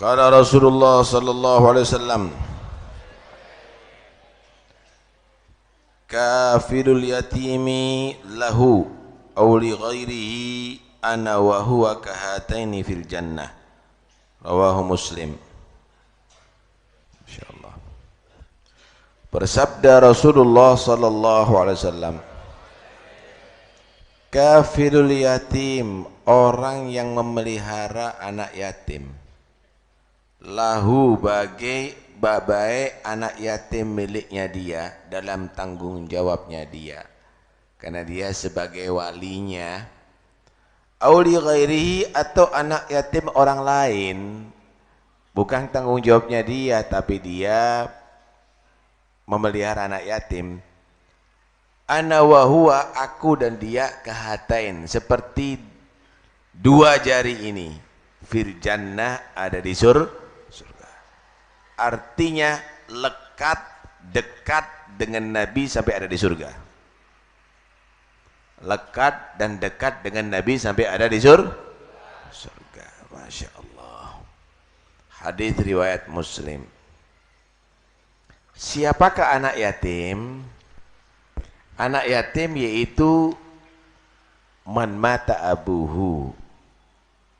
Qala Rasulullah sallallahu alaihi wasallam, kafilul yatimi lahu aw li ghairihi ana wa huwa kahataini fil jannah. Rawahu Muslim. Insyaallah. Bersabda Rasulullah sallallahu alaihi wasallam, kafilul yatim, orang yang memelihara anak yatim, lahu bagai babai anak yatim miliknya dia, dalam tanggung jawabnya dia, karena dia sebagai walinya. Auli ghairihi, atau anak yatim orang lain, bukan tanggung jawabnya dia, tapi dia memelihara anak yatim. Ana wa huwa, aku dan dia, kahatain, seperti dua jari ini, fil jannah, ada di surga. Artinya lekat, dekat dengan Nabi sampai ada di surga. Lekat dan dekat dengan Nabi sampai ada di surga. Masya Allah. Hadis riwayat Muslim. Siapakah anak yatim? Anak yatim yaitu man mata abuhu,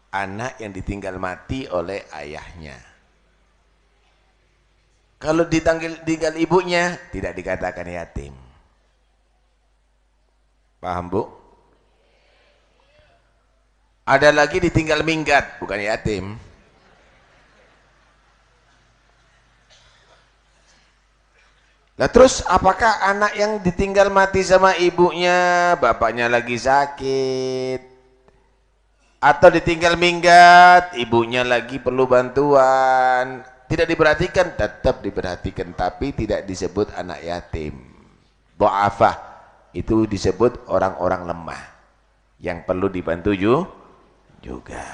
anak yang ditinggal mati oleh ayahnya. Kalau ditinggal ibunya, tidak dikatakan yatim. Paham, Bu? Ada lagi ditinggal minggat, bukan yatim. Nah terus apakah anak yang ditinggal mati sama ibunya, bapaknya lagi sakit, atau ditinggal minggat, ibunya lagi perlu bantuan, tidak diperhatikan? Tetap diperhatikan, tapi tidak disebut anak yatim. Dha'afah, itu disebut orang-orang lemah yang perlu dibantu juga.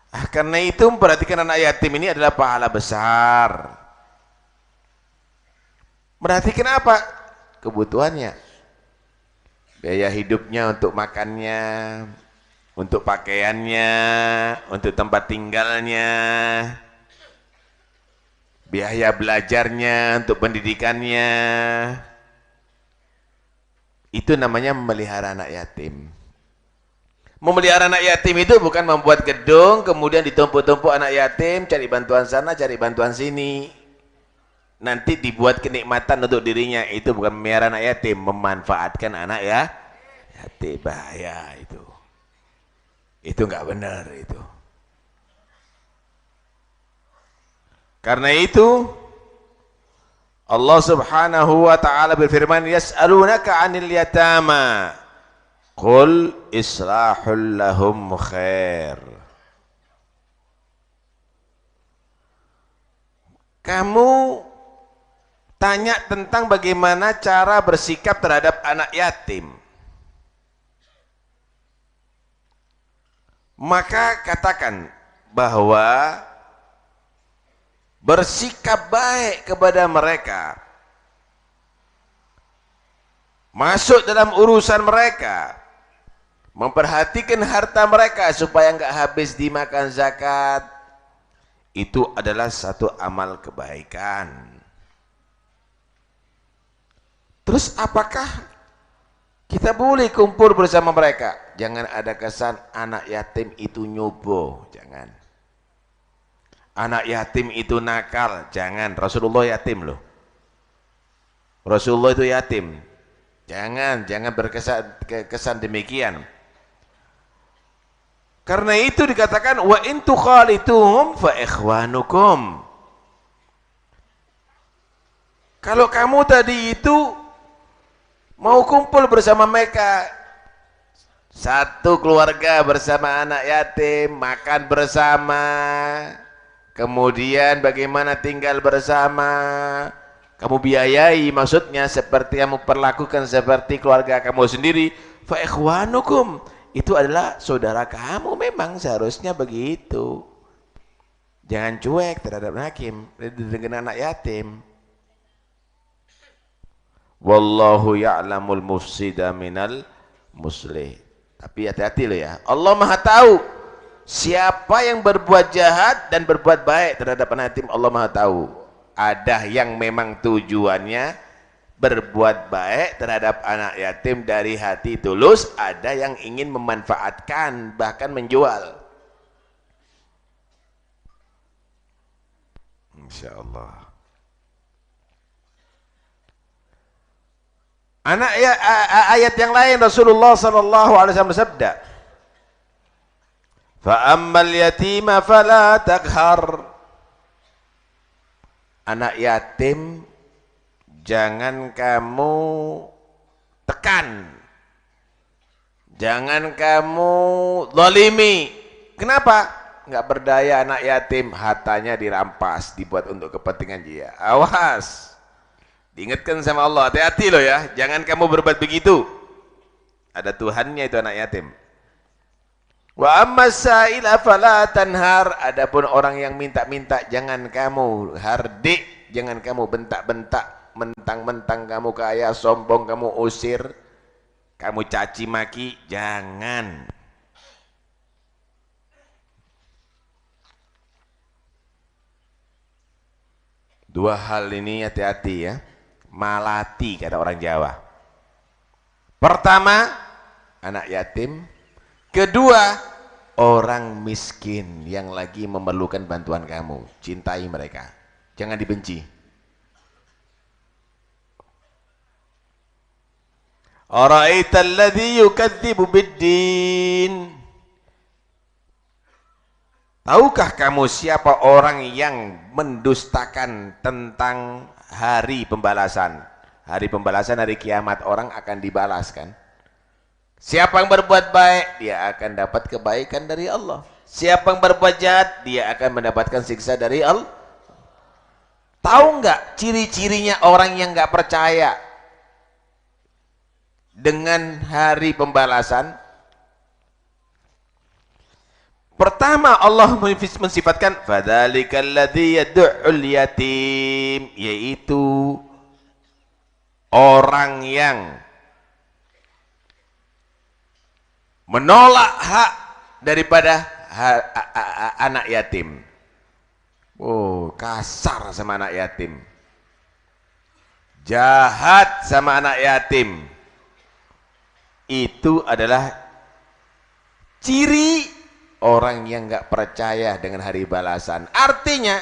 Karena itu memperhatikan anak yatim ini adalah pahala besar. Perhatikan apa? Kebutuhannya, biaya hidupnya, untuk makannya, untuk pakaiannya, untuk tempat tinggalnya, biaya belajarnya, untuk pendidikannya. Itu namanya memelihara anak yatim. Memelihara anak yatim itu bukan membuat gedung, kemudian ditumpuk-tumpuk anak yatim, cari bantuan sana, cari bantuan sini, nanti dibuat kenikmatan untuk dirinya. Itu bukan memelihara anak yatim, memanfaatkan anak yatim. Bahaya itu. Itu enggak benar itu. Karena itu Allah Subhanahu wa taala berfirman, yas'alunaka 'anil yatama qul islahul lahum khair. Kamu tanya tentang bagaimana cara bersikap terhadap anak yatim. Maka katakan bahwa bersikap baik kepada mereka, masuk dalam urusan mereka, memperhatikan harta mereka supaya enggak habis dimakan zakat, itu adalah satu amal kebaikan. Terus apakah kita boleh kumpul bersama mereka? Jangan ada kesan anak yatim itu nyobo, jangan. Anak yatim itu nakal, jangan. Rasulullah yatim loh. Rasulullah itu yatim. Jangan berkesan demikian. Karena itu dikatakan wa in tukhalituhum fa ikhwanukum. Kalau kamu tadi itu mau kumpul bersama mereka, satu keluarga bersama anak yatim, makan bersama, kemudian bagaimana tinggal bersama, kamu biayai, maksudnya seperti kamu perlakukan seperti keluarga kamu sendiri, fa ikhwanukum, itu adalah saudara kamu, memang seharusnya begitu. Jangan cuek terhadap hakim dengan anak yatim. Wallahu ya'lamul mufsida minal muslih. Tapi hati-hati loh ya, Allah Maha tahu Siapa yang berbuat jahat dan berbuat baik terhadap anak yatim, Allah Maha tahu. Ada yang memang tujuannya berbuat baik terhadap anak yatim dari hati tulus, ada yang ingin memanfaatkan, bahkan menjual. Insya Allah. Ayat yang lain Rasulullah sallallahu alaihi wasallam bersabda, "Fa ammal yatima fala takhar." Anak yatim jangan kamu tekan, jangan kamu zalimi. Kenapa? Nggak berdaya anak yatim, hartanya dirampas, dibuat untuk kepentingan dia. Awas, diingatkan sama Allah, hati-hati loh ya, jangan kamu berbuat begitu. Ada Tuhannya itu anak yatim. Wa ammas sa'ila fala tanhar. Adapun orang yang minta-minta, jangan kamu hardik, jangan kamu bentak-bentak, mentang-mentang kamu kaya, sombong kamu usir, kamu caci maki, jangan. Dua hal ini hati-hati ya, malati kata orang Jawa. Pertama, anak yatim. Kedua, orang miskin yang lagi memerlukan bantuan kamu. Cintai mereka, jangan dibenci. Ara'aital ladzi yukadzibu biddin. Tahukah kamu siapa orang yang mendustakan tentang hari pembalasan? Hari pembalasan, hari kiamat, orang akan dibalaskan. Siapa yang berbuat baik, dia akan dapat kebaikan dari Allah. Siapa yang berbuat jahat, dia akan mendapatkan siksa dari Allah. Tahu nggak ciri-cirinya orang yang nggak percaya dengan hari pembalasan? Pertama, Allah mensifatkan fadzalikal ladzi yad'ul yatim, yaitu orang yang menolak hak daripada anak yatim. Oh, kasar sama anak yatim, jahat sama anak yatim. Itu adalah ciri orang yang nggak percaya dengan hari balasan. Artinya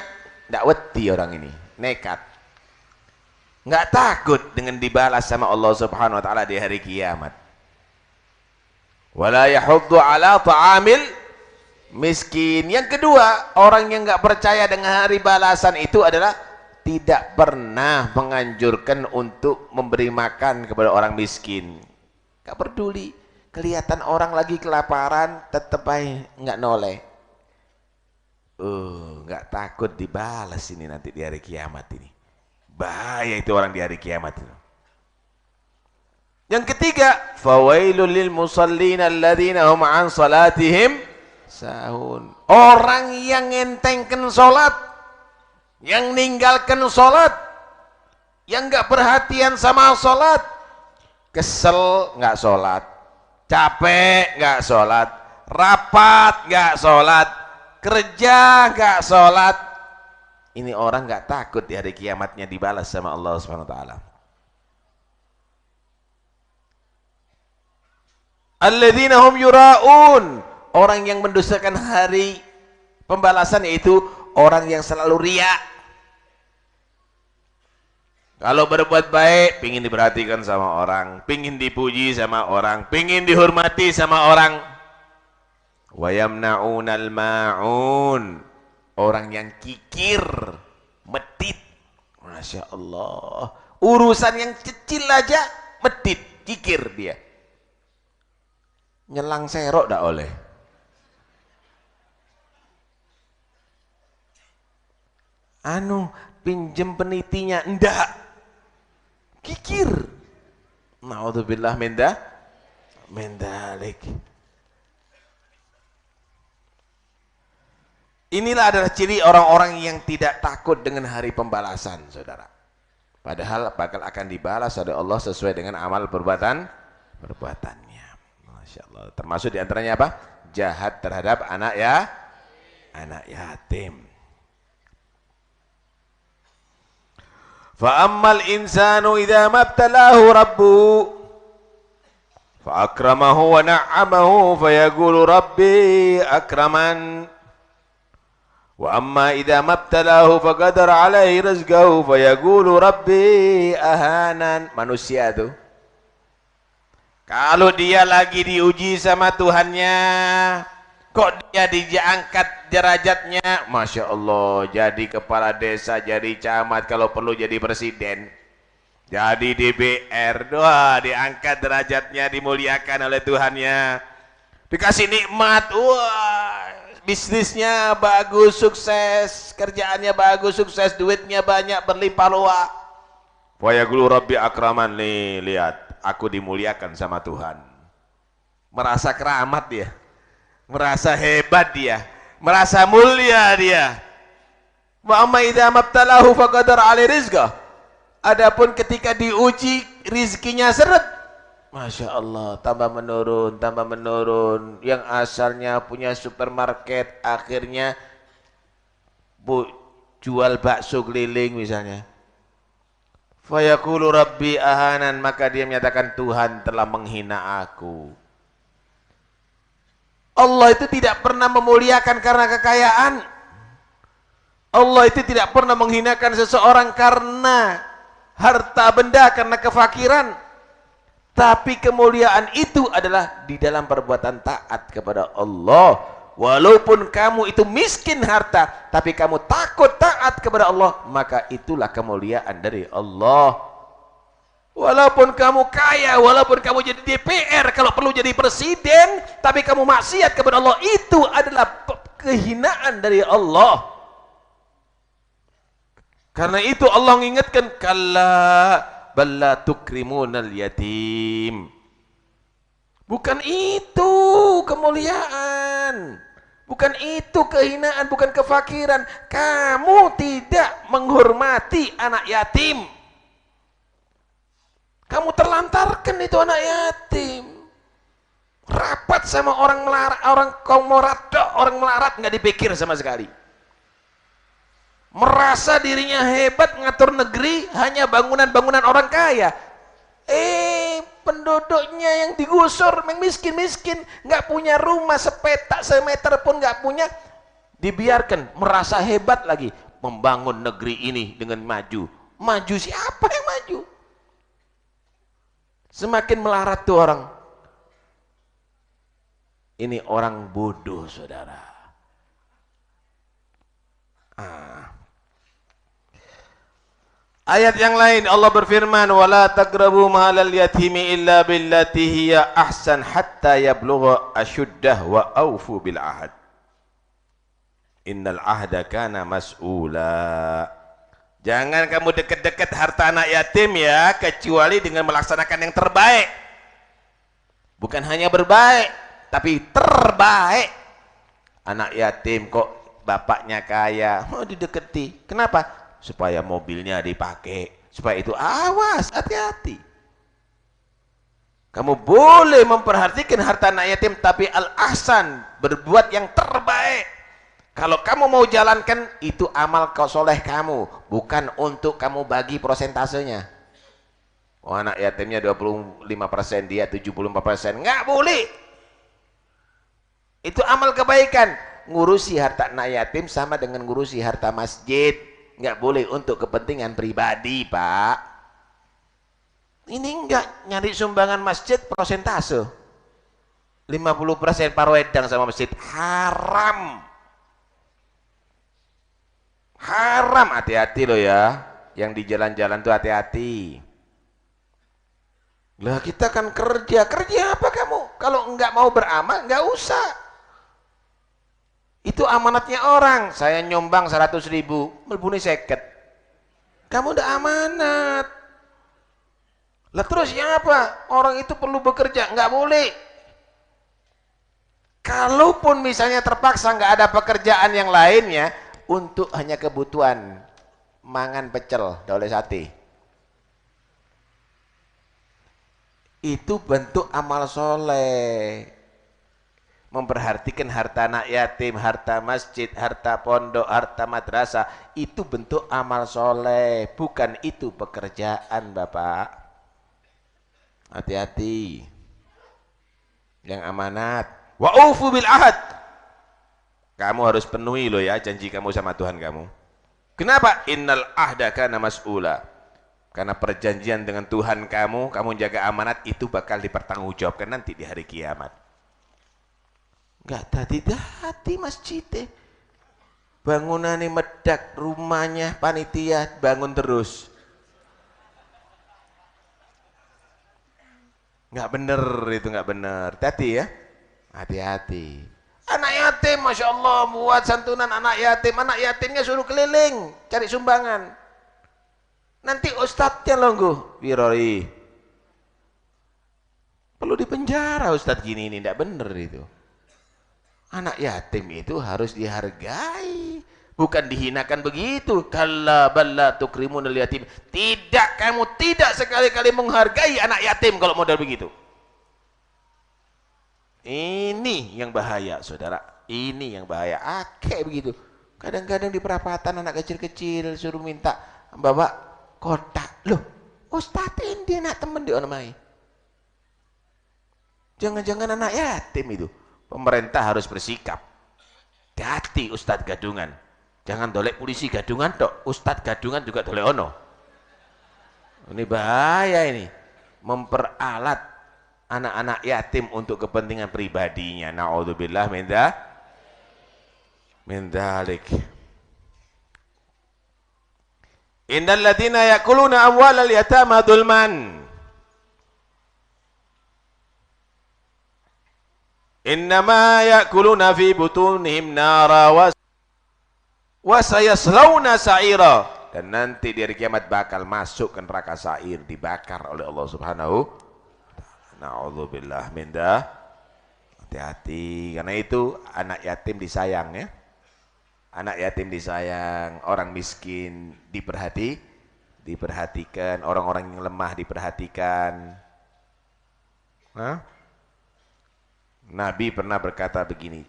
nggak wedi orang ini, nekat, nggak takut dengan dibalas sama Allah Subhanahu Wa Taala di hari kiamat. Wala yahuddu ala ta'amil miskin. Yang kedua, orang yang nggak percaya dengan hari balasan itu adalah tidak pernah menganjurkan untuk memberi makan kepada orang miskin. Nggak peduli, kelihatan orang lagi kelaparan, tetep aja nggak noleh. Nggak takut dibalas ini nanti di hari kiamat ini. Bahaya itu orang di hari kiamat itu. Yang ketiga, fawailul lil musallin alladzina hum an salatihim sahun. Orang yang ngentengkan salat, yang ninggalkan salat, yang enggak perhatian sama salat, kesel enggak salat, capek enggak salat, rapat enggak salat, kerja enggak salat. Ini orang enggak takut di hari kiamatnya dibalas sama Allah Subhanahu wa taala. Alladzina hum yura'un, orang yang mendustakan hari pembalasan, yaitu orang yang selalu riya. Kalau berbuat baik, pingin diperhatikan sama orang, pingin dipuji sama orang, pingin dihormati sama orang. Wa yamna'unal ma'un, orang yang kikir, medit. Masya Allah, urusan yang kecil aja medit, kikir dia. Nyelang serok dak oleh. Pinjem penitinya ndak, kikir. Naudzubillah min dzalik. Inilah adalah ciri orang-orang yang tidak takut dengan hari pembalasan, saudara. Padahal bakal akan dibalas oleh Allah sesuai dengan amal perbuatannya. Masya Allah. Termasuk diantaranya apa? jahat terhadap anak yatim. Fa ammal insanu idza mabtalahu rabbuhu fa akramahu wa na'amahu fayaqulu rabbi akraman. Wa amma idza mabtalahu faqadara alaihi rizqahu fayaqulu rabbi ahanan. Manusia tuh kalau dia lagi diuji sama Tuhannya, kok dia diangkat derajatnya, Masya Allah, jadi kepala desa, jadi camat, kalau perlu jadi presiden, jadi DPR, doa diangkat derajatnya, dimuliakan oleh Tuhannya, dikasih nikmat, wah, bisnisnya bagus, sukses, kerjaannya bagus, sukses, duitnya banyak, berlimpah ruah. Wa yaqulu rabbi akraman, nih lihat, aku dimuliakan sama Tuhan. Merasa keramat dia, merasa hebat dia, merasa mulia dia. Wa amma idza mabtalahu faqadara alaihi rizqah. Adapun ketika diuji rizkinya seret, Masya Allah, tambah menurun, yang asalnya punya supermarket akhirnya jual bakso keliling misalnya. Fa yaqulu rabbi ahanan, maka dia menyatakan Tuhan telah menghina aku. Allah itu tidak pernah memuliakan karena kekayaan. Allah itu tidak pernah menghinakan seseorang karena harta benda, karena kefakiran. Tapi kemuliaan itu adalah di dalam perbuatan taat kepada Allah. Walaupun kamu itu miskin harta, tapi kamu takut taat kepada Allah, maka itulah kemuliaan dari Allah. Walaupun kamu kaya, walaupun kamu jadi DPR, kalau perlu jadi presiden, tapi kamu maksiat kepada Allah, itu adalah kehinaan dari Allah. Karena itu Allah mengingatkan, kalla balla tukrimunal yatim. Bukan itu kemuliaan, bukan itu kehinaan, bukan kefakiran. Kamu tidak menghormati anak yatim. Kamu terlantarkan itu anak yatim. Rapat sama orang melarat, orang komorato, orang melarat, nggak dipikir sama sekali. Merasa dirinya hebat ngatur negeri, hanya bangunan-bangunan orang kaya. Penduduknya yang digusur, yang miskin-miskin, nggak punya rumah sepetak semeter pun nggak punya, dibiarkan merasa hebat lagi membangun negeri ini dengan maju. Maju siapa yang maju? Semakin melarat tuh orang. Ini orang bodoh, saudara. Ayat yang lain Allah berfirman, wala taqrabu malal yatimi illa billati hiya ahsan hatta yablugha ashuddah wa aufu bil ahad. Innal ahda kana mas'ula. Jangan kamu dekat-dekat harta anak yatim ya, kecuali dengan melaksanakan yang terbaik. Bukan hanya berbaik, tapi terbaik. Anak yatim kok bapaknya kaya, mau didekati. Kenapa? Supaya mobilnya dipakai, supaya itu awas, hati-hati. Kamu boleh memperhatikan harta anak yatim, tapi al-ahsan, berbuat yang terbaik. Kalau kamu mau jalankan, itu amal soleh kamu, bukan untuk kamu bagi prosentasenya. Oh, anak yatimnya 25%, dia 74%, nggak boleh. Itu amal kebaikan. Ngurusi harta anak yatim sama dengan ngurusi harta masjid. Nggak boleh untuk kepentingan pribadi, Pak. Ini nggak nyari sumbangan masjid prosentase 50% parwedang sama masjid, haram. Haram, hati-hati loh ya, yang di jalan-jalan tuh hati-hati. Lah kita kan kerja apa kamu? Kalau nggak mau beramal nggak usah. Itu amanatnya orang. Saya nyumbang 100.000, melbuni 50. Kamu udah amanat. Lah terus ya apa? Orang itu perlu bekerja, nggak boleh. Kalaupun misalnya terpaksa nggak ada pekerjaan yang lainnya, untuk hanya kebutuhan mangan pecel, dole sate, itu bentuk amal soleh. Memperhatikan harta anak yatim, harta masjid, harta pondok, harta madrasah, itu bentuk amal soleh, bukan itu pekerjaan, Bapak. Hati-hati. Yang amanat. Wa ufu bil ahad. Kamu harus penuhi loh ya janji kamu sama Tuhan kamu. Kenapa? Innal ahda kana mas'ula. Karena perjanjian dengan Tuhan kamu jaga amanat, itu bakal dipertanggungjawabkan nanti di hari kiamat. Enggak tadi masjidnya. Bangunannya medak, rumahnya panitia bangun terus. Enggak bener itu, enggak bener. Hati ya. Hati-hati. Anak yatim, Masya Allah, buat santunan anak yatim. Anak yatimnya suruh keliling, cari sumbangan. Nanti ustadznya longgo, wirori. Perlu dipenjara ustadz gini ini, enggak bener itu. Anak yatim itu harus dihargai, bukan dihinakan begitu. Kalla balla tukrimunal yatim. Tidak, kamu tidak sekali-kali menghargai anak yatim kalau model begitu. Ini yang bahaya, saudara. Ini yang bahaya. Kayak begitu. Kadang-kadang di perapatan anak kecil-kecil suruh minta bawa kotak. Loh, ustadz ini nak temen di onamai. Jangan-jangan anak yatim itu. Pemerintah harus bersikap. Hati ustadz gadungan. Jangan dolek polisi gadungan tok. Ustadz gadungan juga dolek ono. Ini bahaya ini. Memperalat anak-anak yatim untuk kepentingan pribadinya. Na'udzubillah min dzalik. Innal ladzina ya'kuluna amwalal yatama dzulman. Innama ya'kuluna fi butunihim nara wa sayaslawna sa'ira. Dan nanti di hari kiamat bakal masuk ke neraka sa'ir, dibakar oleh Allah Subhanahu. Na'udzubillah min dzalik. Hati-hati, karena itu anak yatim disayang ya. Anak yatim disayang, orang miskin diperhatikan, orang-orang yang lemah diperhatikan. Hah? Nabi pernah berkata begini,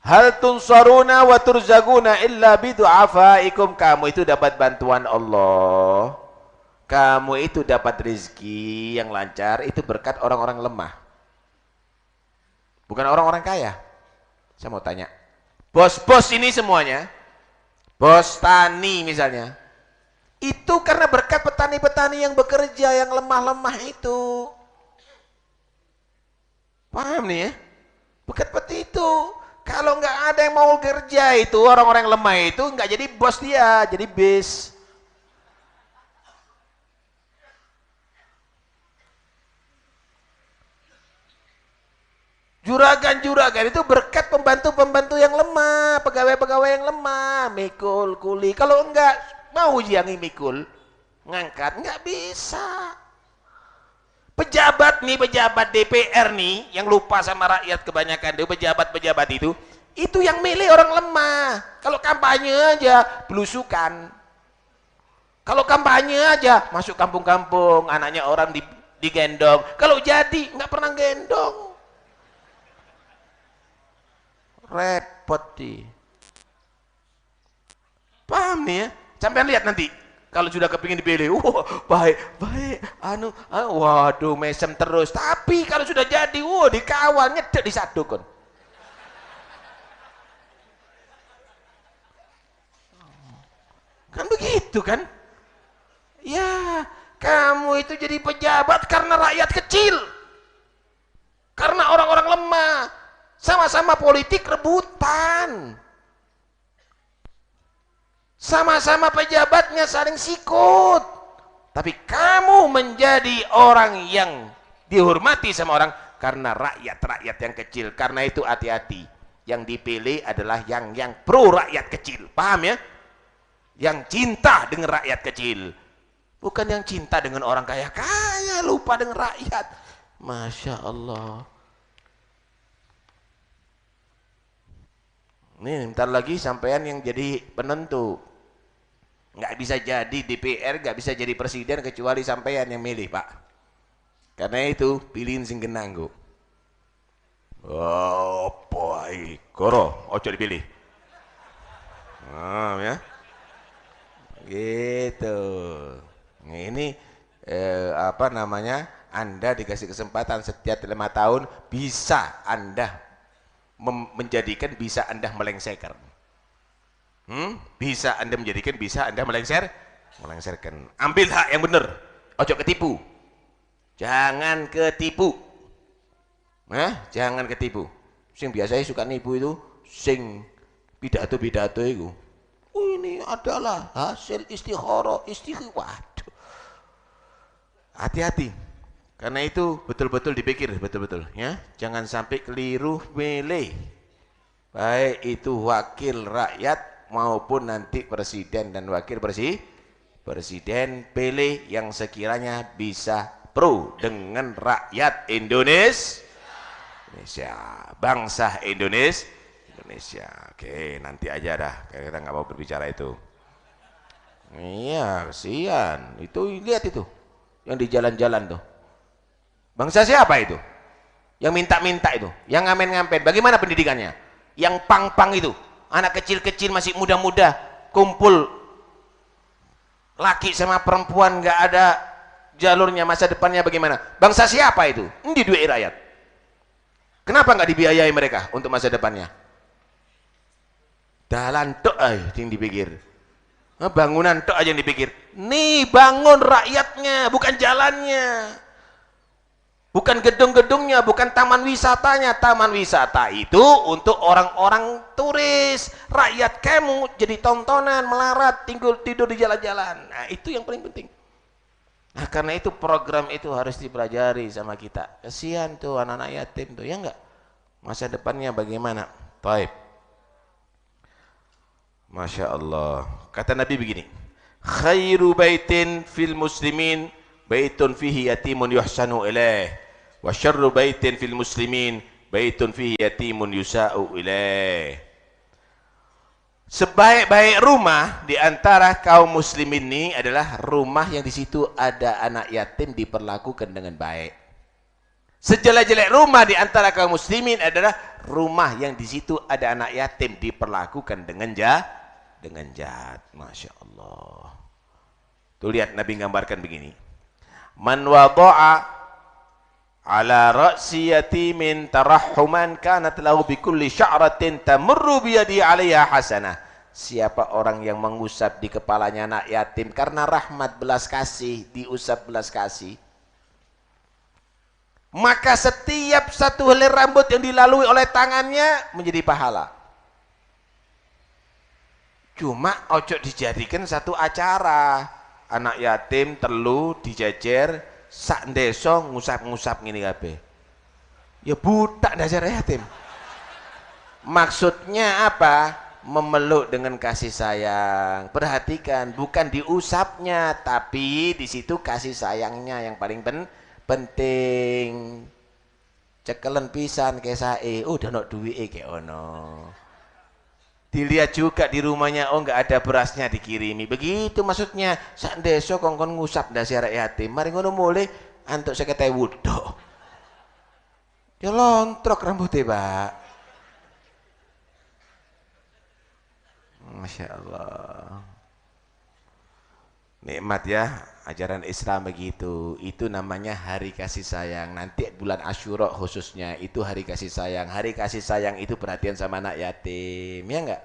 hal tunsaruna wa turzaguna illa bidu'afaikum. Kamu itu dapat bantuan Allah, kamu itu dapat rezeki yang lancar, itu berkat orang-orang lemah, bukan orang-orang kaya. Saya mau tanya, bos-bos ini semuanya, bos tani misalnya, itu karena berkat petani-petani yang bekerja, yang lemah-lemah itu. Paham nih ya? Bekat seperti itu. Kalau nggak ada yang mau kerja itu, orang-orang lemah itu nggak jadi bos dia, jadi bis. Juragan-juragan itu berkat pembantu-pembantu yang lemah, pegawai-pegawai yang lemah, mikul, kuli. Kalau enggak mau yang mikul, ngangkat, nggak bisa. Pejabat nih, pejabat DPR nih, yang lupa sama rakyat kebanyakan, pejabat-pejabat itu yang milih orang lemah. Kalau kampanye aja belusukan. Kalau kampanye aja masuk kampung-kampung, anaknya orang digendong. Kalau jadi nggak pernah gendong. Repot sih. Paham nih ya? Sampai lihat nanti kalau sudah kepingin dipilih, baik, waduh, mesem terus. Tapi kalau sudah jadi, dikawal, nyedek disaduk. Kan begitu kan? Ya, kamu itu jadi pejabat karena rakyat kecil. Karena orang-orang lemah. Sama-sama politik rebutan. Sama-sama pejabatnya saling sikut, tapi kamu menjadi orang yang dihormati sama orang karena rakyat-rakyat yang kecil. Karena itu hati-hati, yang dipilih adalah yang pro rakyat kecil, paham ya? Yang cinta dengan rakyat kecil, bukan yang cinta dengan orang kaya-kaya, lupa dengan rakyat. Masya Allah. Ini bentar lagi sampean yang jadi penentu. Nggak bisa jadi DPR, nggak bisa jadi presiden kecuali sampean yang milih, Pak. Karena itu pilihin sing genanggo. Oh, boy, koro, ojo dipilih. Ya, gitu. Ini apa namanya? Anda dikasih kesempatan setiap 5 tahun bisa Anda menjadikan, bisa Anda melengsarkan. Bisa Anda menjadikan, bisa Anda melengsarkan. Ambil hak yang benar, ojo ketipu. Jangan ketipu. Jangan ketipu. Sing biasanya suka nipu itu sing pidato-pidato itu. Ini adalah hasil istikharah, waduh. Hati-hati. Karena itu betul-betul dipikir, betul-betul ya. Jangan sampai keliru milih. Baik itu wakil rakyat maupun nanti presiden dan wakil presiden, pilih yang sekiranya bisa pro dengan rakyat Indonesia, bangsa Indonesia. Oke, nanti aja dah, kita nggak mau berbicara itu. Iya, kesian. Itu lihat itu yang di jalan-jalan tuh. Bangsa siapa itu? Yang minta-minta itu, yang ngamen-ngamen. Bagaimana pendidikannya? Yang pang-pang itu, anak kecil-kecil masih muda-muda, kumpul laki sama perempuan, nggak ada jalurnya, masa depannya bagaimana? Bangsa siapa itu? Ini duit rakyat. Kenapa nggak dibiayai mereka untuk masa depannya? Dalan tok aja yang dipikir, bangunan tok aja yang dipikir. Nih bangun rakyatnya, bukan jalannya, bukan gedung-gedungnya, bukan taman wisatanya. Taman wisata itu untuk orang-orang turis. Rakyat kamu jadi tontonan, melarat, tidur di jalan-jalan. Nah, itu yang paling penting. Nah, karena itu program itu harus dipelajari sama kita. Kasihan tuh anak-anak yatim tuh, ya enggak? Masa depannya bagaimana? Taib. Masya Allah. Kata Nabi begini, khairu baitin fil muslimin baitun fihi yatimun yuhsanu ilaih, wa syarru baitin fil muslimin baitun fihi yatimun yusa'u ilaih. Sebaik-baik rumah di antara kaum muslimin ini adalah rumah yang di situ ada anak yatim diperlakukan dengan baik. Sejelek-jelek rumah di antara kaum muslimin adalah rumah yang di situ ada anak yatim diperlakukan dengan jahat. Masya Allah. Tuh lihat Nabi gambarkan begini. Man wada'a ala ra'si yatimin tarahuman kanat lahu bikulli sya'ratin tamurru biyadi 'alaiha hasanah. Siapa orang yang mengusap di kepalanya anak yatim karena rahmat, belas kasih, diusap belas kasih, maka setiap satu helai rambut yang dilalui oleh tangannya menjadi pahala. Cuma ojo dijadikan satu acara, anak yatim telu dijejer sak desa ngusap-ngusap ngene kabeh. Ya budak dasar yatim. Maksudnya apa? Memeluk dengan kasih sayang. Perhatikan, bukan diusapnya, tapi di situ kasih sayangnya yang paling penting. Cekelen pisan kesae, udah ono duwike kek ono. Dilihat juga di rumahnya, oh nggak ada berasnya dikirimi. Begitu maksudnya. Sak desa kongkon ngusap ndase arek yatim. Mari ngono mulai antuk 50.000 tok. Ya lontrok rambutnya, Pak. Masya Allah. Nikmat ya ajaran Islam begitu. Itu namanya hari kasih sayang. Nanti bulan Asyura khususnya itu hari kasih sayang. Hari kasih sayang itu perhatian sama anak yatim, ya enggak?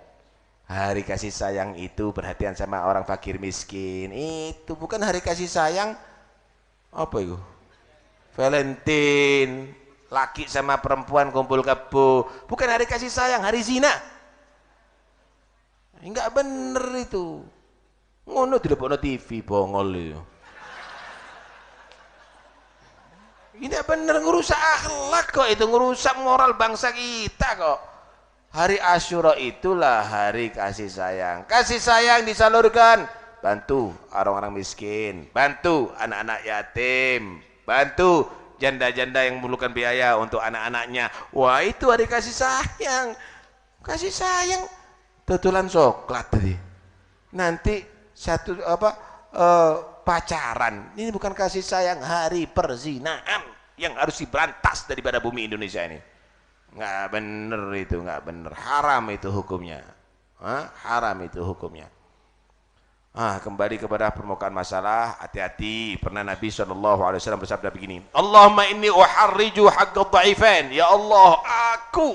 Hari kasih sayang itu perhatian sama orang fakir miskin. Itu bukan hari kasih sayang apa itu? Valentine, laki sama perempuan kumpul kebo. Bukan hari kasih sayang, hari zina. Enggak bener itu. Ngono dilepokno TV bongol itu. Ini bener ngerusak akhlak kok, itu ngerusak moral bangsa kita kok. Hari Asyura itulah hari kasih sayang. Kasih sayang disalurkan, bantu orang-orang miskin, bantu anak-anak yatim, bantu janda-janda yang memerlukan biaya untuk anak-anaknya. Wah, itu hari kasih sayang. Kasih sayang tutulan coklat tadi. Nanti satu pacaran, ini bukan kasih sayang, hari perzinahan yang harus diberantas daripada bumi Indonesia ini. Nggak bener itu, nggak bener. Haram itu hukumnya. Haram itu hukumnya. Kembali kepada permukaan masalah, hati-hati. Pernah Nabi SAW bersabda begini, Allahumma inni uharriju haqqa dha'ifain. Ya Allah, aku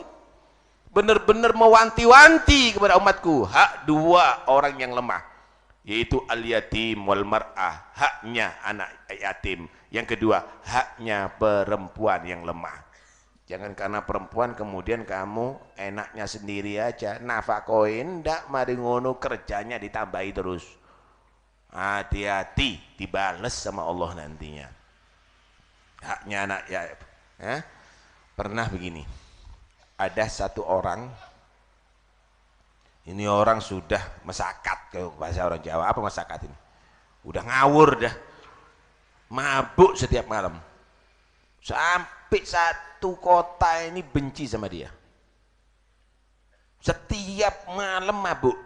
benar-benar mewanti-wanti kepada umatku hak dua orang yang lemah, yaitu al-yatim wal mar'ah, haknya anak yatim. Yang kedua, haknya perempuan yang lemah. Jangan karena perempuan kemudian kamu enaknya sendiri aja, nafakoin ndak, mari ngono kerjanya ditambahi terus. Hati-hati, dibales sama Allah nantinya. Haknya anak ya. Pernah begini, ada satu orang, ini orang sudah mesakat, kalau bahasa orang Jawa apa mesakat ini? Udah ngawur dah, mabuk setiap malam, sampai satu kota ini benci sama dia. Setiap malam mabuk.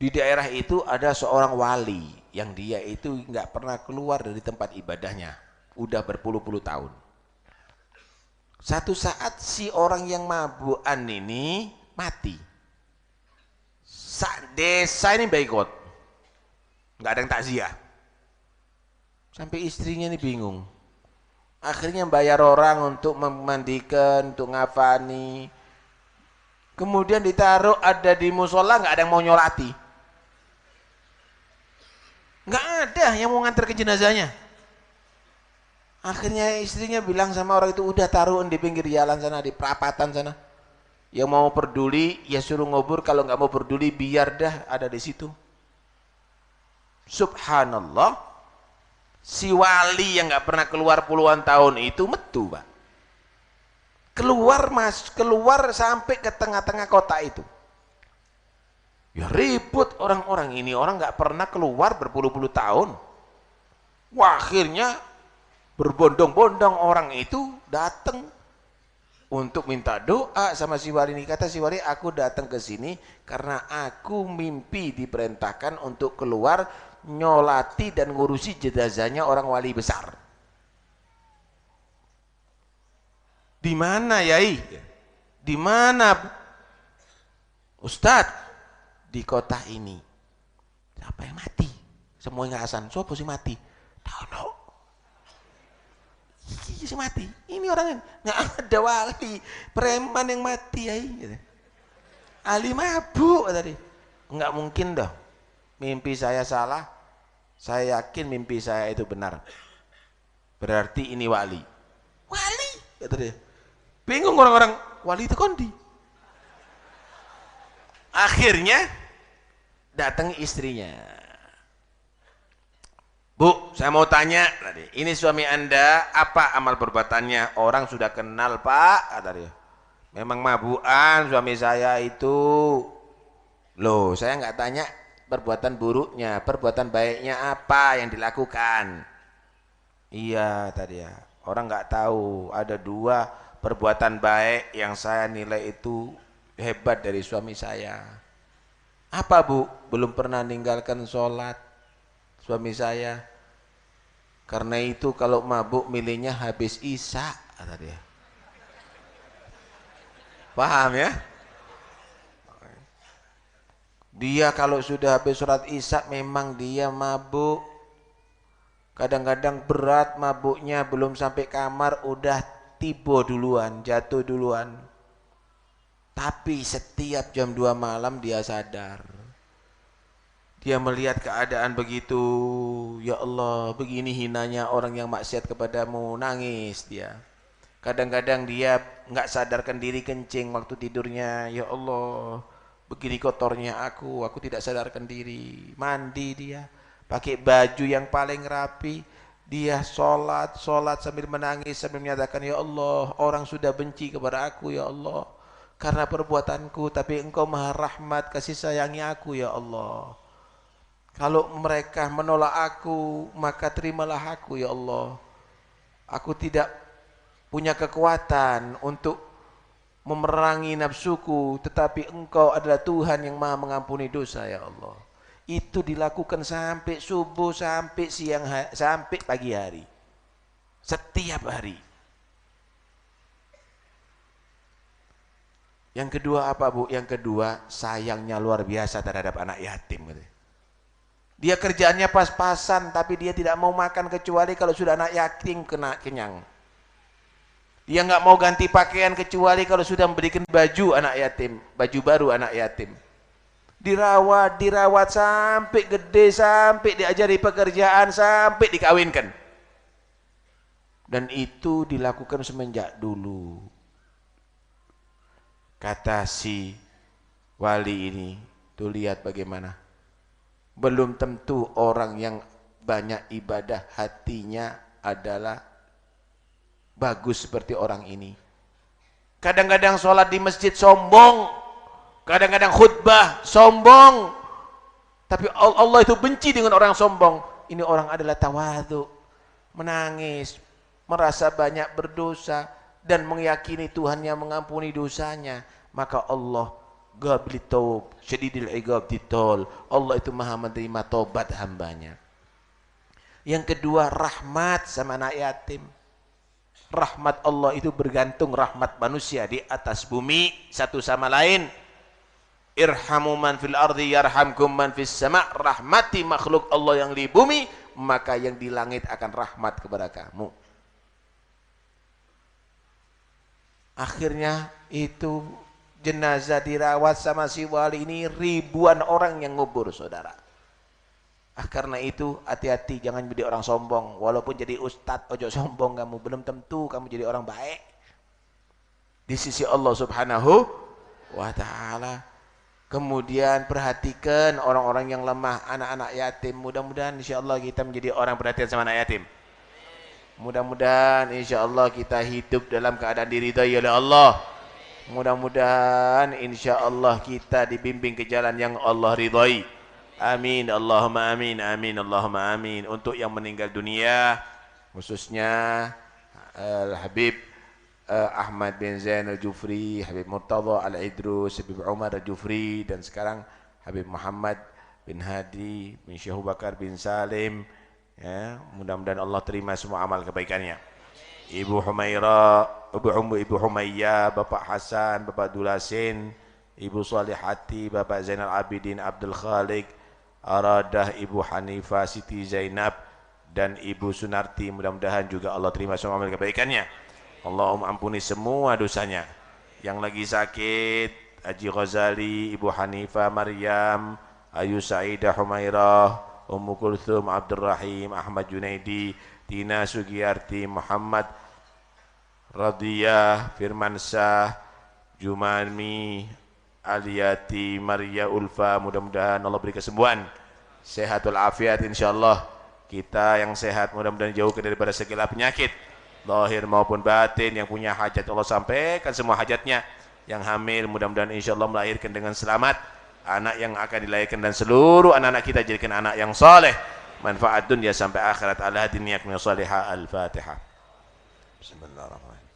Di daerah itu ada seorang wali yang dia itu nggak pernah keluar dari tempat ibadahnya, udah berpuluh-puluh tahun. Satu saat si orang yang mabukan ini mati. Desa ini boikot, nggak ada yang takziah. Sampai istrinya ini bingung. Akhirnya bayar orang untuk memandikan, untuk ngafani. Kemudian ditaruh ada di musola, nggak ada yang mau nyolati. Nggak ada yang mau ngantar ke jenazahnya. Akhirnya istrinya bilang sama orang itu, udah taruh di pinggir jalan sana, di perapatan sana. Yang mau peduli ya suruh ngubur, kalau nggak mau peduli biar dah ada di situ. Subhanallah, si wali yang nggak pernah keluar puluhan tahun itu metu, Pak. Keluar sampai ke tengah-tengah kota itu. Ya ribut orang-orang ini, orang nggak pernah keluar berpuluh-puluh tahun. Wah, akhirnya berbondong-bondong orang itu datang untuk minta doa sama si wali ini. Kata si wali, aku datang ke sini karena aku mimpi diperintahkan untuk keluar nyolati dan ngurusi jenazahnya orang wali besar. Di mana Yai? Di mana Ustadz? Di kota ini. Siapa yang mati? Semuanya Hasan. Siapa sih mati? Tahu no. Iya sih mati. Ini orang nggak ada wali, preman yang mati ya. Ali mabuk tadi. Nggak mungkin dah. Mimpi saya salah. Saya yakin mimpi saya itu benar. Berarti ini wali. Wali, kata dia. Bingung orang-orang. Wali itu kondi. Akhirnya datang istrinya. Bu, saya mau tanya tadi, ini suami Anda apa amal perbuatannya? Orang sudah kenal, Pak, kata dia. Memang mabukan suami saya itu. Loh, saya nggak tanya perbuatan buruknya, perbuatan baiknya apa yang dilakukan. Iya tadi ya. Orang nggak tahu ada dua perbuatan baik yang saya nilai itu hebat dari suami saya. Apa Bu? Belum pernah ninggalkan sholat suami saya. Karena itu kalau mabuk milihnya habis isya, kata dia. Paham ya? Dia kalau sudah habis sholat isya memang dia mabuk. Kadang-kadang berat mabuknya, belum sampai kamar udah tiba duluan, jatuh duluan. Tapi setiap jam 2 malam dia sadar. Dia melihat keadaan begitu, ya Allah, begini hinanya orang yang maksiat kepadamu, nangis dia. Kadang-kadang dia nggak sadarkan diri kencing waktu tidurnya, ya Allah, begini kotornya aku tidak sadarkan diri. Mandi dia, pakai baju yang paling rapi, dia sholat sambil menangis, sambil menyatakan, ya Allah, orang sudah benci kepada aku, ya Allah, karena perbuatanku, tapi Engkau Maha Rahmat, kasih sayangi aku, ya Allah. Kalau mereka menolak aku, maka terimalah aku, ya Allah. Aku tidak punya kekuatan untuk memerangi nafsuku, tetapi Engkau adalah Tuhan yang Maha mengampuni dosa, ya Allah. Itu dilakukan sampai subuh, sampai siang, sampai pagi hari. Setiap hari. Yang kedua apa Bu? Yang kedua sayangnya luar biasa terhadap anak yatim. Dia kerjaannya pas-pasan, tapi dia tidak mau makan kecuali kalau sudah anak yatim kena kenyang. Dia nggak mau ganti pakaian kecuali kalau sudah memberikan baju anak yatim, baju baru anak yatim. Dirawat sampai gede, sampai diajari pekerjaan, sampai dikawinkan. Dan itu dilakukan semenjak dulu. Kata si wali ini, tuh lihat bagaimana. Belum tentu orang yang banyak ibadah hatinya adalah bagus seperti orang ini. Kadang-kadang sholat di masjid sombong, kadang-kadang khutbah sombong. Tapi Allah itu benci dengan orang sombong. Ini orang adalah tawadhu, menangis, merasa banyak berdosa, dan meyakini Tuhannya mengampuni dosanya. Maka Allah Qabli taub, syadidil iqab ditol. Allah itu maha menerima tobat hambanya. Yang kedua, rahmat sama anak yatim. Rahmat Allah itu bergantung rahmat manusia di atas bumi satu sama lain. Irhamu man fil ardi yarhamkum man fis sama. Rahmati makhluk Allah yang di bumi, maka yang di langit akan rahmat kepada kamu. Akhirnya itu jenazah dirawat sama si wali ini, ribuan orang yang ngubur, saudara. Karena itu hati-hati, jangan jadi orang sombong. Walaupun jadi ustadz, ojo sombong kamu, belum tentu kamu jadi orang baik di sisi Allah subhanahu wa ta'ala. Kemudian perhatikan orang-orang yang lemah, anak-anak yatim. Mudah-mudahan insyaAllah kita menjadi orang perhatian sama anak yatim. Mudah-mudahan insyaAllah kita hidup dalam keadaan diridhai oleh Allah. Mudah-mudahan insyaAllah kita dibimbing ke jalan yang Allah ridhai. Amin, Allahumma amin, amin, Allahumma amin. Untuk yang meninggal dunia, khususnya Al-Habib Ahmad bin Zain Al-Jufri, Habib Murtadha Al-Idrus, Habib Umar Al-Jufri, dan sekarang Habib Muhammad bin Hadi bin Syekh Bakar bin Salim. Ya, mudah-mudahan Allah terima semua amal kebaikannya. Ibu Humaira, Ibu Humayyah, Bapak Hasan, Bapak Dulasin, Ibu Salihati, Bapak Zainal Abidin Abdul Khalik, Aradah, Ibu Hanifah Siti Zainab, dan Ibu Sunarti. Mudah-mudahan juga Allah terima semua amal kebaikannya. Allahumma ampuni semua dosanya. Yang lagi sakit, Haji Ghazali, Ibu Hanifah Maryam, Ayu Saidah Humairah, Ummu Kulthum Abdul Rahim, Ahmad Junaidi, Tina Sugiyarti, Muhammad Radiyah, Firmansyah, Jumani, Aliyati, Maria Ulfa. Mudah-mudahan Allah beri kesembuhan, sehatul afiat insyaallah. Kita yang sehat mudah-mudahan jauh daripada segala penyakit lahir maupun batin. Yang punya hajat Allah sampaikan semua hajatnya. Yang hamil mudah-mudahan insyaallah melahirkan dengan selamat anak yang akan dilahirkan, dan seluruh anak-anak kita jadikan anak yang saleh, manfaat dunia sampai akhirat. Ala hadiniyat min salihah. Al-Fatihah. Bismillahirrahmanirrahim.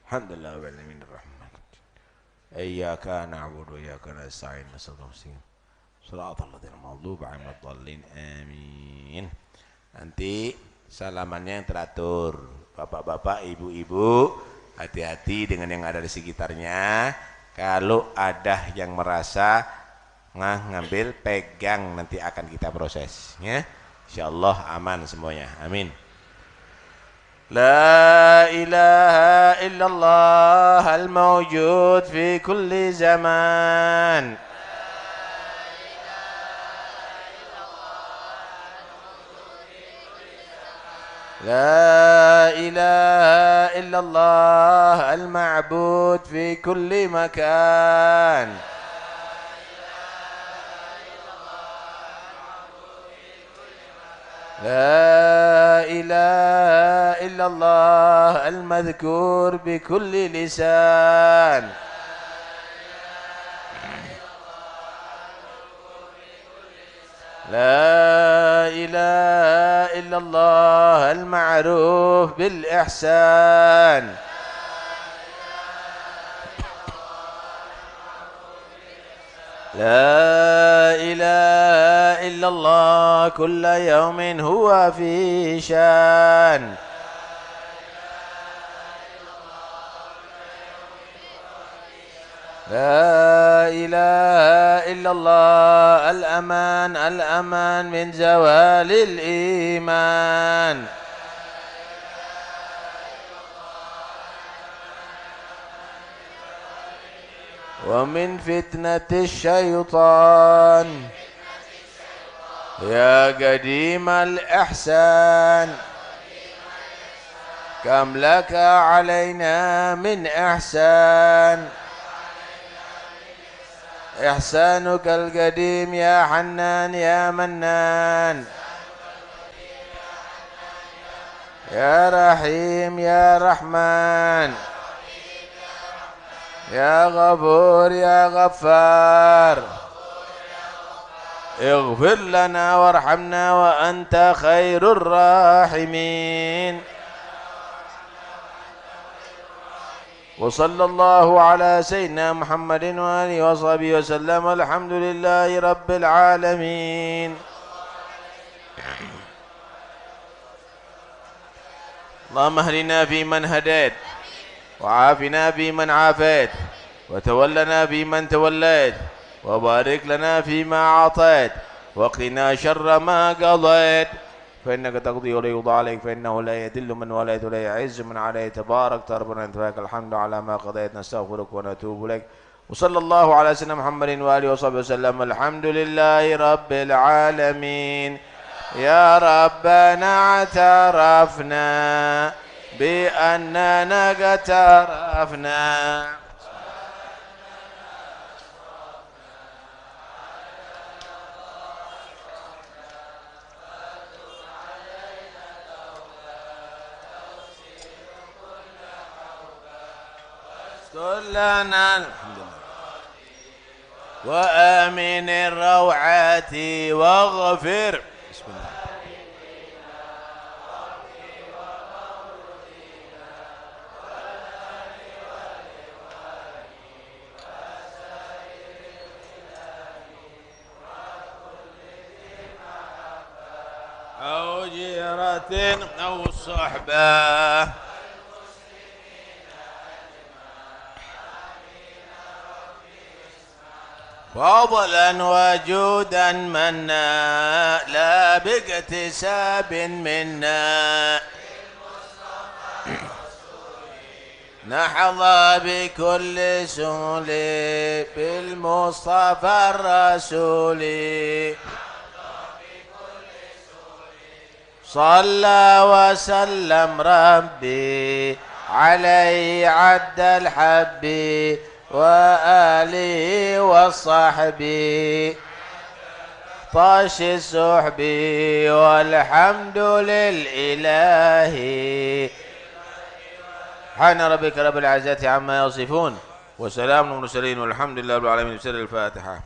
Alhamdulillah wa alamin arrahman. Iyyaka na'budu wa iyyaka nasta'in. Shiratal ladzina maghdubi 'alaihim waladdallin. Amin. Nanti salamannya yang teratur. Bapak-bapak, ibu-ibu, hati-hati dengan yang ada di sekitarnya. Kalau ada yang merasa ngambil, pegang, nanti akan kita proses, ya. Insyaallah aman semuanya. Amin. La ilaha illallah al-mawjud fi kulli zaman. La ilaha illallah al-ma'bud fi kulli makan. لا إله إلا الله المذكور بكل لسان. لا إله إلا الله المعروف بالإحسان. لا إله إلا الله كل يوم هو في شان. لا إله إلا الله الأمان الأمان من زوال الإيمان. ومن فتنة الشيطان يا قديم الإحسان كم لك علينا من إحسان. إحسانك القديم يا حنان يا منان يا رحيم يا رحمن يا غفور يا غفار. اغفر لنا وارحمنا وأنت خير الراحمين. وصلى الله على سيدنا محمد وآله وصحبه وسلم. الحمد لله رب العالمين. اللهم اهدنا فيمن هديت وعافنا فيمن عافيت وتولنا فيمن توليت وبارك لنا فيما أعطيت وقنا شر ما قضيت فإنك تقضي ولا يقضى عليك فإنه لا يذل من وليت ولا يعز من عليت تبارك ربنا أنت لك الحمد على ما قضيت نستغفرك ونتوب إليك. وصلى الله على سيدنا محمد وآله وصحبه وسلم. الحمد لله رب العالمين. يا ربنا اعترفنا بأننا اقترفنا كلنا وآمن الروعات واغفر. بسم الله. أو جيرة أو صحبة فضلا وجودا منا لا باكتساب منا نحظى بكل سهول بالمصطفى الرسول صلى وسلم ربي عليه عد الحب وآله وصحبه طاش السحب والحمد للإله. سبحان ربك رب العزة عما يصفون وسلام المرسلين والحمد لله رب العالمين. بسر الفاتحة.